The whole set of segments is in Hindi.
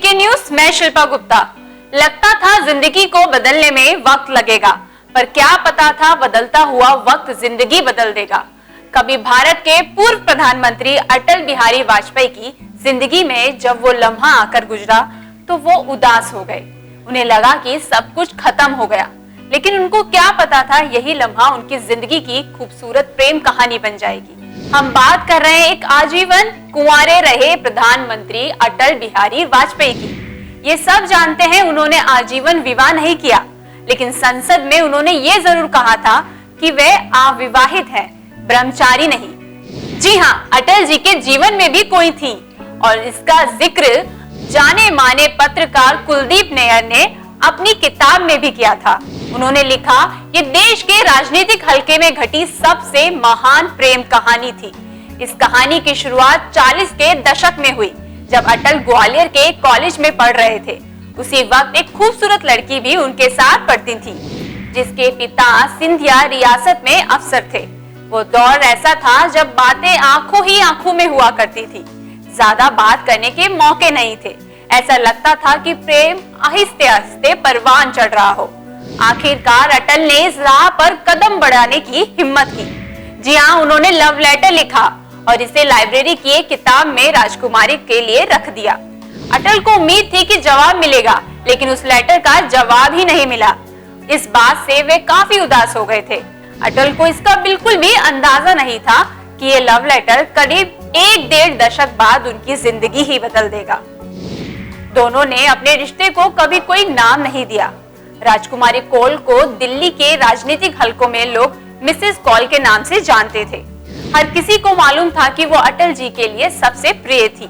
जीके न्यूज में शिल्पा गुप्ता। लगता था जिंदगी को बदलने में वक्त लगेगा, पर क्या पता था बदलता हुआ वक्त जिंदगी बदल देगा। कभी भारत के पूर्व प्रधानमंत्री अटल बिहारी वाजपेयी की जिंदगी में जब वो लम्हा आकर गुजरा तो वो उदास हो गए। उन्हें लगा कि सब कुछ खत्म हो गया, लेकिन उनको क्या पता था यही लम्हा उनकी जिंदगी की खूबसूरत प्रेम कहानी बन जाएगी। हम बात कर रहे हैं एक आजीवन कुंवारे रहे प्रधानमंत्री अटल बिहारी वाजपेयी की। ये सब जानते हैं उन्होंने आजीवन विवाह नहीं किया, लेकिन संसद में उन्होंने ये जरूर कहा था कि वे अविवाहित हैं, ब्रह्मचारी नहीं। जी हाँ, अटल जी के जीवन में भी कोई थी और इसका जिक्र जाने माने पत्रकार कुलदीप नैयर ने अपनी किताब में भी किया था। उन्होंने लिखा, ये देश के राजनीतिक हलके में घटी सबसे महान प्रेम कहानी थी। इस कहानी की शुरुआत 40 के दशक में हुई, जब अटल ग्वालियर के कॉलेज में पढ़ रहे थे। उसी वक्त एक खूबसूरत लड़की भी उनके साथ पढ़ती थी, जिसके पिता सिंधिया रियासत में अफसर थे। वो दौर ऐसा था जब बातें आंखों ही आंखों में हुआ करती थी, ज्यादा बात करने के मौके नहीं थे। ऐसा लगता था कि प्रेम आहिस्ते आहिस्ते परवान चढ़ रहा हो। आखिरकार अटल ने इस राह पर कदम बढ़ाने की हिम्मत की। जी हाँ, उन्होंने लव लेटर लिखा और इसे लाइब्रेरी की एक किताब में राजकुमारी के लिए रख दिया। अटल को उम्मीद थी कि जवाब मिलेगा, लेकिन उस लेटर का जवाब ही नहीं मिला। इस बात से वे काफी उदास हो गए थे। अटल को इसका बिल्कुल भी अंदाजा नहीं था कि ये लव लेटर करीब 1-1.5 दशक बाद उनकी जिंदगी ही बदल देगा। दोनों ने अपने रिश्ते को कभी कोई नाम नहीं दिया। राजकुमारी कौल को दिल्ली के राजनीतिक हलकों में लोग मिसेस कौल के नाम से जानते थे। हर किसी को मालूम था कि वो अटल जी के लिए सबसे प्रिय थी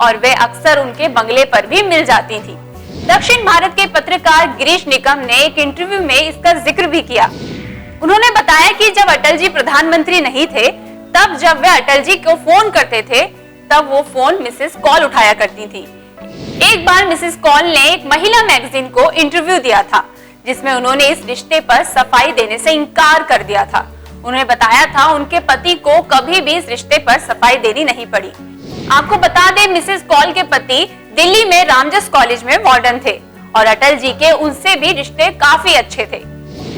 और वे अक्सर उनके बंगले पर भी मिल जाती थी। दक्षिण भारत के पत्रकार गिरीश निकम ने एक इंटरव्यू में इसका जिक्र भी किया। उन्होंने बताया कि जब अटल जी प्रधानमंत्री नहीं थे, तब जब वे अटल जी को फोन करते थे, तब वो फोन मिसेस कौल उठाया करती थी। एक बार मिसेस कौल ने एक महिला मैगजीन को इंटरव्यू दिया था, जिसमें उन्होंने इस रिश्ते पर सफाई देने से इनकार कर दिया था। उन्हें बताया था उनके पति को कभी भी इस रिश्ते पर सफाई देनी नहीं पड़ी। आपको बता दें, मिसेस कौल के पति दिल्ली में रामजस कॉलेज में वार्डन थे और अटल जी के उनसे भी रिश्ते काफी अच्छे थे।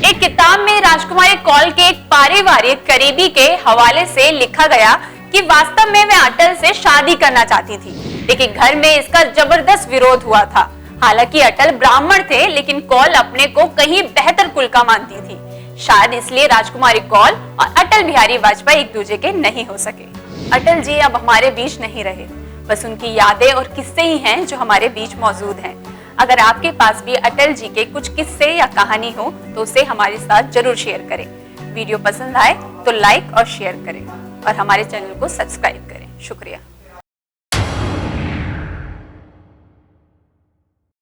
एक किताब में राजकुमारी कौल के एक पारिवारिक करीबी के हवाले से लिखा गया कि वास्तव में वे अटल से शादी करना चाहती थी, लेकिन घर में इसका जबरदस्त विरोध हुआ था। हालांकि अटल ब्राह्मण थे, लेकिन कौल अपने को कहीं बेहतर कुल का मानती थी। शायद इसलिए राजकुमारी कौल और अटल बिहारी वाजपेयी एक दूसरे के नहीं हो सके। अटल जी अब हमारे बीच नहीं रहे, बस उनकी यादें और किस्से ही हैं जो हमारे बीच मौजूद हैं। अगर आपके पास भी अटल जी के कुछ किस्से या कहानी हो तो उसे हमारे साथ जरूर शेयर करें। वीडियो पसंद आए तो लाइक और शेयर करें और हमारे चैनल को सब्सक्राइब करें। शुक्रिया।